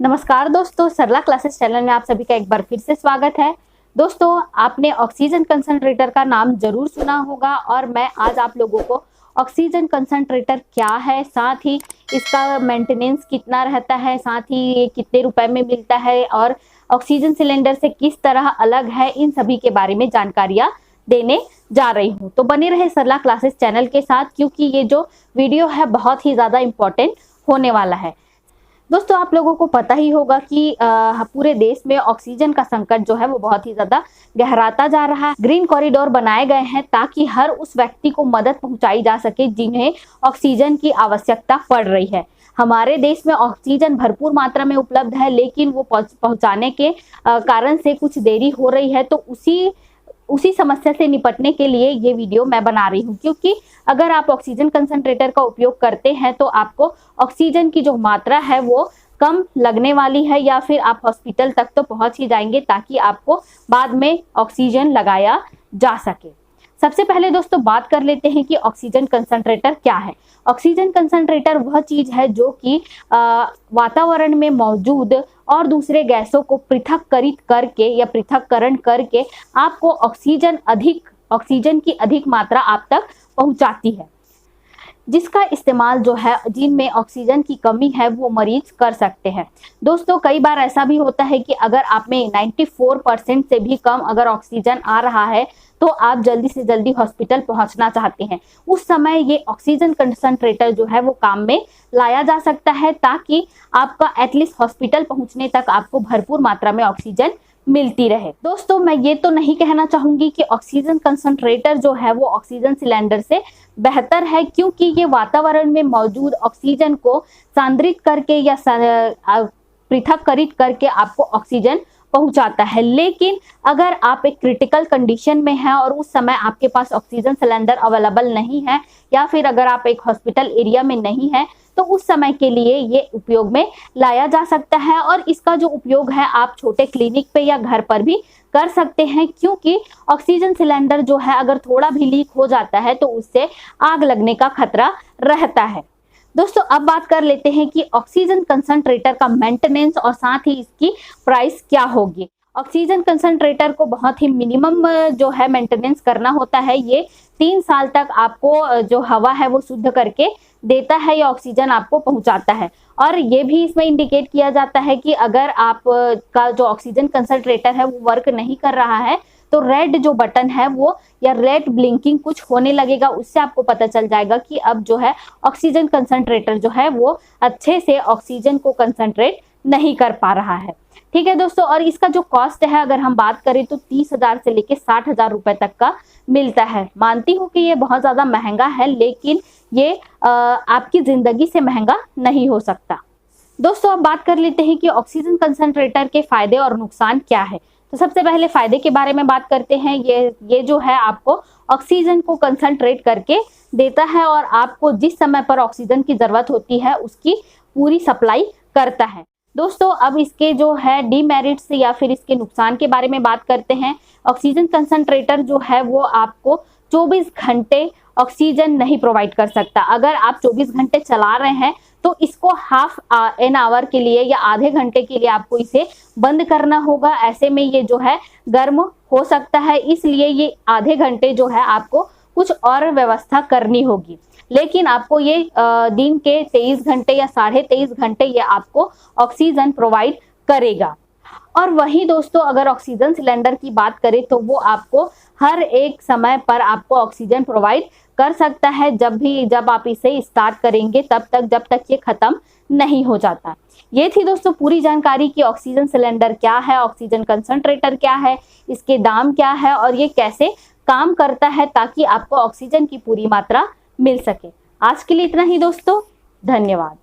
नमस्कार दोस्तों, सरला classes channel में आप सभी का एक बार फिर से स्वागत है। दोस्तों, आपने ऑक्सीजन कंसंट्रेटर का नाम जरूर सुना होगा और मैं आज आप लोगों को ऑक्सीजन कंसंट्रेटर क्या है, साथ ही इसका मेंटेनेंस कितना रहता है, साथ ही ये कितने रुपए में मिलता है और ऑक्सीजन सिलेंडर से किस तरह अलग है, इन सभी के बारे में जानकारियां देने जा रही हूँ। तो बने रहे सरला क्लासेस चैनल के साथ, क्योंकि ये जो वीडियो है बहुत ही ज्यादा इम्पोर्टेंट होने वाला है। दोस्तों, आप लोगों को पता ही होगा कि पूरे देश में ऑक्सीजन का संकट जो है वो बहुत ही ज्यादा गहराता जा रहा है। ग्रीन कॉरिडोर बनाए गए हैं ताकि हर उस व्यक्ति को मदद पहुंचाई जा सके जिन्हें ऑक्सीजन की आवश्यकता पड़ रही है। हमारे देश में ऑक्सीजन भरपूर मात्रा में उपलब्ध है, लेकिन वो पहुंचाने के कारण से कुछ देरी हो रही है। तो उसी समस्या से निपटने के लिए ये वीडियो मैं बना रही हूँ, क्योंकि अगर आप ऑक्सीजन कंसंट्रेटर का उपयोग करते हैं तो आपको ऑक्सीजन की जो मात्रा है वो कम लगने वाली है, या फिर आप हॉस्पिटल तक तो पहुंच ही जाएंगे ताकि आपको बाद में ऑक्सीजन लगाया जा सके। सबसे पहले दोस्तों बात कर लेते हैं कि ऑक्सीजन कंसंट्रेटर क्या है। ऑक्सीजन कंसंट्रेटर वह चीज है जो कि वातावरण में मौजूद और दूसरे गैसों को पृथक्करित करके या पृथक्करण करके आपको ऑक्सीजन की अधिक मात्रा आप तक पहुंचाती है, जिसका इस्तेमाल जो है जिनमें ऑक्सीजन की कमी है वो मरीज कर सकते हैं। दोस्तों, कई बार ऐसा भी होता है कि अगर आप में 94% से भी कम अगर ऑक्सीजन आ रहा है तो आप जल्दी से जल्दी हॉस्पिटल पहुंचना चाहते हैं। उस समय ये ऑक्सीजन कंसंट्रेटर जो है वो काम में लाया जा सकता है, ताकि आपका एटलीस्ट हॉस्पिटल पहुंचने तक आपको भरपूर मात्रा में ऑक्सीजन मिलती रहे। दोस्तों, मैं ये तो नहीं कहना चाहूंगी कि ऑक्सीजन कंसंट्रेटर जो है वो ऑक्सीजन सिलेंडर से बेहतर है, क्योंकि ये वातावरण में मौजूद ऑक्सीजन को सांद्रित करके या पृथक्करित करके आपको ऑक्सीजन पहुंचाता है। लेकिन अगर आप एक क्रिटिकल कंडीशन में हैं और उस समय आपके पास ऑक्सीजन सिलेंडर अवेलेबल नहीं है, या फिर अगर आप एक हॉस्पिटल एरिया में नहीं है, तो उस समय के लिए ये उपयोग में लाया जा सकता है। और इसका जो उपयोग है आप छोटे क्लिनिक पे या घर पर भी कर सकते हैं, क्योंकि ऑक्सीजन सिलेंडर जो है अगर थोड़ा भी लीक हो जाता है तो उससे आग लगने का खतरा रहता है। दोस्तों, अब बात कर लेते हैं कि ऑक्सीजन कंसंट्रेटर का मेंटेनेंस और साथ ही इसकी प्राइस क्या होगी। ऑक्सीजन कंसंट्रेटर को बहुत ही मिनिमम जो है मेंटेनेंस करना होता है। ये 3 साल तक आपको जो हवा है वो शुद्ध करके देता है, या ऑक्सीजन आपको पहुंचाता है। और ये भी इसमें इंडिकेट किया जाता है कि अगर आप का जो ऑक्सीजन कंसंट्रेटर है वो वर्क नहीं कर रहा है तो रेड जो बटन है वो या रेड ब्लिंकिंग कुछ होने लगेगा, उससे आपको पता चल जाएगा कि अब जो है ऑक्सीजन कंसंट्रेटर जो है वो अच्छे से ऑक्सीजन को कंसंट्रेट नहीं कर पा रहा है। ठीक है दोस्तों, और इसका जो कॉस्ट है अगर हम बात करें तो 30,000 से लेके 60,000 रुपए तक का मिलता है। मानती हूँ कि ये बहुत ज्यादा महंगा है, लेकिन ये आपकी जिंदगी से महंगा नहीं हो सकता। दोस्तों, अब बात कर लेते हैं कि ऑक्सीजन कंसंट्रेटर के फायदे और नुकसान क्या है। तो सबसे पहले फायदे के बारे में बात करते हैं। ये जो है आपको ऑक्सीजन को कंसंट्रेट करके देता है और आपको जिस समय पर ऑक्सीजन की जरूरत होती है उसकी पूरी सप्लाई करता है। दोस्तों, अब इसके जो है डीमेरिट्स या फिर इसके नुकसान के बारे में बात करते हैं। ऑक्सीजन कंसंट्रेटर जो है वो आपको 24 घंटे ऑक्सीजन नहीं प्रोवाइड कर सकता। अगर आप 24 घंटे चला रहे हैं तो इसको हाफ एन आवर के लिए या आधे घंटे के लिए आपको इसे बंद करना होगा। ऐसे में ये जो है गर्म हो सकता है, इसलिए ये आधे घंटे जो है आपको कुछ और व्यवस्था करनी होगी। लेकिन आपको ये दिन के 23 घंटे या 23.5 घंटे ये आपको ऑक्सीजन प्रोवाइड करेगा। और वही दोस्तों, अगर ऑक्सीजन सिलेंडर की बात करें तो वो आपको हर एक समय पर आपको ऑक्सीजन प्रोवाइड कर सकता है, जब आप इसे स्टार्ट करेंगे तब तक, जब तक ये खत्म नहीं हो जाता। ये थी दोस्तों पूरी जानकारी कि ऑक्सीजन सिलेंडर क्या है, ऑक्सीजन कंसंट्रेटर क्या है, इसके दाम क्या है और ये कैसे काम करता है, ताकि आपको ऑक्सीजन की पूरी मात्रा मिल सके। आज के लिए इतना ही दोस्तों, धन्यवाद।